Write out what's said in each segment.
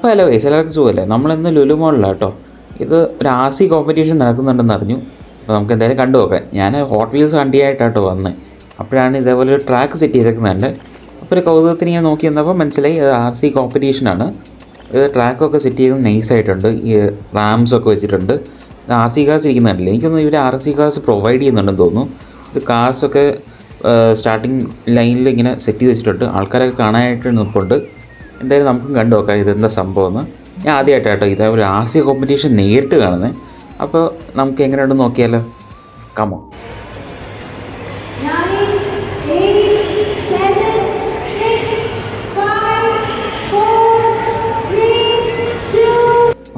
കുഴപ്പമില്ല, എല്ലാവർക്കും സുഖമല്ലേ. നമ്മളിന്ന് ലുലു മോളിലാണ് കേട്ടോ. ഇത് ഒരു RC കോമ്പറ്റീഷൻ നടക്കുന്നുണ്ടെന്ന് അറിഞ്ഞു. അപ്പോൾ നമുക്ക് എന്തായാലും കണ്ടു നോക്കാം. ഞാൻ ഹോട്ട് വീൽസ് വണ്ടിയായിട്ടാട്ടോ വന്നത്. അപ്പോഴാണ് ഇതേപോലെ ഒരു ട്രാക്ക് സെറ്റ് ചെയ്തേക്കുന്നുണ്ട്. അപ്പോൾ ഒരു കൗതുകത്തിന് ഞാൻ നോക്കി വന്നപ്പോൾ മനസ്സിലായി അത് RC കോമ്പറ്റീഷനാണ്. ഇത് ട്രാക്കൊക്കെ സെറ്റ് ചെയ്ത് നൈസായിട്ടുണ്ട്. ഈ റാംസൊക്കെ വെച്ചിട്ടുണ്ട്. RC കാർസ് ഇരിക്കുന്നുണ്ടല്ലോ. എനിക്കൊന്നും ഇവർ RC കാർസ് പ്രൊവൈഡ് ചെയ്യുന്നുണ്ടെന്ന് തോന്നുന്നു. ഇത് കാർസൊക്കെ സ്റ്റാർട്ടിങ് ലൈനിൽ ഇങ്ങനെ സെറ്റ് ചെയ്ത് വെച്ചിട്ടുണ്ട്. ആൾക്കാരൊക്കെ കാണാനായിട്ട് നിൽപ്പുണ്ട്. എന്തായാലും നമുക്കും കണ്ടു നോക്കാം ഇതെന്താ സംഭവമെന്ന്. ഞാൻ ആദ്യമായിട്ടാട്ടോ ഇതേ ഒരു RC കോമ്പറ്റീഷൻ നേരിട്ട് കാണുന്നത്. അപ്പോൾ നമുക്ക് എങ്ങനെയുണ്ടെന്ന് നോക്കിയാലോ. കമോ.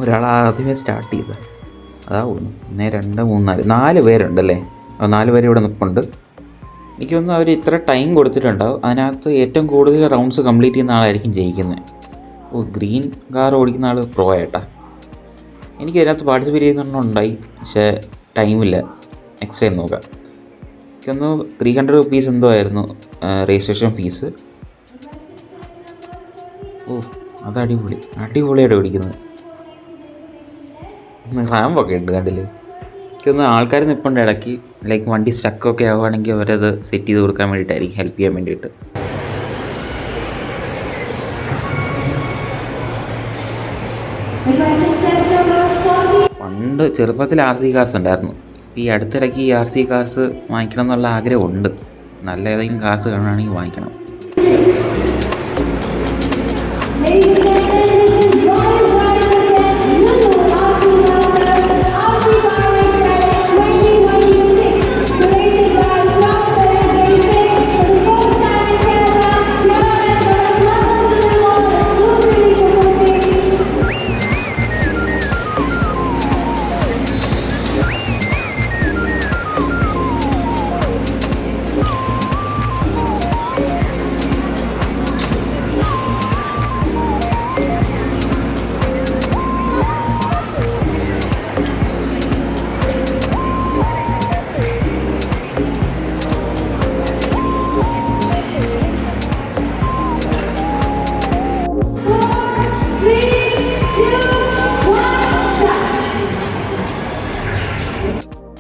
ഒരാൾ ആദ്യമേ സ്റ്റാർട്ട് ചെയ്ത അതാവുന്നു. 1 2 3 4 പേരുണ്ടല്ലേ. 4 പേര് ഇവിടെ നിൽപ്പുണ്ട്. എനിക്കൊന്നും അവർ ഇത്ര ടൈം കൊടുത്തിട്ടുണ്ടാവും. അതിനകത്ത് ഏറ്റവും കൂടുതൽ റൗണ്ട്സ് കംപ്ലീറ്റ് ചെയ്യുന്ന ആളായിരിക്കും ജയിക്കുന്നത്. ഗ്രീൻ കാർ ഓടിക്കുന്ന ആൾ പ്രോ ആയിട്ടാ. എനിക്ക് ഇതിനകത്ത് പാർട്ടിസിപ്പേറ്റ് ചെയ്യുന്നുണ്ടായി, പക്ഷേ ടൈമില്ല. നെക്സ്റ്റ് ടൈം നോക്കാം. എനിക്കൊന്ന് 300 റുപ്പീസ് എന്തോ ആയിരുന്നു രജിസ്ട്രേഷൻ ഫീസ്. അത് അടിപൊളിയായിട്ട് ഓടിക്കുന്നത്. റാമ്പൊക്കെ ഉണ്ട് കണ്ടില്ലേ. എനിക്കൊന്ന് ആൾക്കാർ നിൽപ്പുണ്ട് ഇടയ്ക്ക്. ലൈക്ക് വണ്ടി സ്റ്റക്കൊക്കെ ആവുകയാണെങ്കിൽ അവരത് സെറ്റ് ചെയ്ത് കൊടുക്കാൻ വേണ്ടിയിട്ടായിരിക്കും, ഹെൽപ്പ് ചെയ്യാൻ വേണ്ടിയിട്ട്. പണ്ട് ചെറുപ്പത്തിൽ RC കാർസ് ഉണ്ടായിരുന്നു. ഈ അടുത്തിടയ്ക്ക് ഈ RC കാർസ് വാങ്ങിക്കണം എന്നുള്ള ആഗ്രഹമുണ്ട്. നല്ല ഏതെങ്കിലും കാർസ് കാണുകയാണെങ്കിൽ വാങ്ങിക്കണം.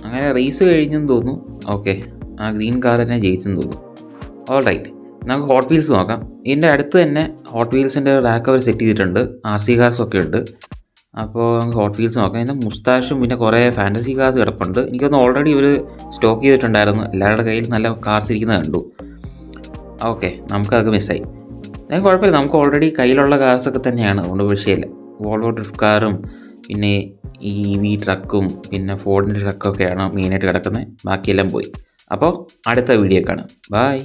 അങ്ങനെ റേസ് കഴിഞ്ഞെന്ന് തോന്നുന്നു. ഓക്കെ, ആ ഗ്രീൻ കാർ തന്നെ ജയിച്ചെന്ന് തോന്നുന്നു. ഓൾ റൈറ്റ്, നമുക്ക് ഹോട്ട് വീൽസ് നോക്കാം. ഇതിൻ്റെ അടുത്ത് തന്നെ ഹോട്ട് വീൽസിൻ്റെ റാക്ക് അവർ സെറ്റ് ചെയ്തിട്ടുണ്ട്. RC കാർസൊക്കെ ഉണ്ട്. അപ്പോൾ നമുക്ക് ഹോട്ട് വീൽസ് നോക്കാം. ഇതിൻ്റെ മുസ്താഷും പിന്നെ കുറേ ഫാൻറ്റസി കാർസ് കിടപ്പുണ്ട്. എനിക്കൊന്ന് ഓൾറെഡി ഇവർ സ്റ്റോക്ക് ചെയ്തിട്ടുണ്ടായിരുന്നു. എല്ലാവരുടെ കയ്യിൽ നല്ല കാർസ് ഇരിക്കുന്നത് കണ്ടു. ഓക്കെ, നമുക്കതൊക്കെ മിസ്സായി. ഞാൻ കുഴപ്പമില്ല, നമുക്ക് ഓൾറെഡി കയ്യിലുള്ള കാർസൊക്കെ തന്നെയാണ്, അതുകൊണ്ട് വിഷയമില്ല. വോൾവോ ഡ്രിഫ്റ്റ് കാറും പിന്നെ EV ട്രക്കും പിന്നെ ഫോർഡിൻ്റെ ട്രക്കൊക്കെയാണ് മെയിനായിട്ട് കിടക്കുന്നത്. ബാക്കിയെല്ലാം പോയി. അപ്പോൾ അടുത്ത വീഡിയോ കാണാം. ബൈ.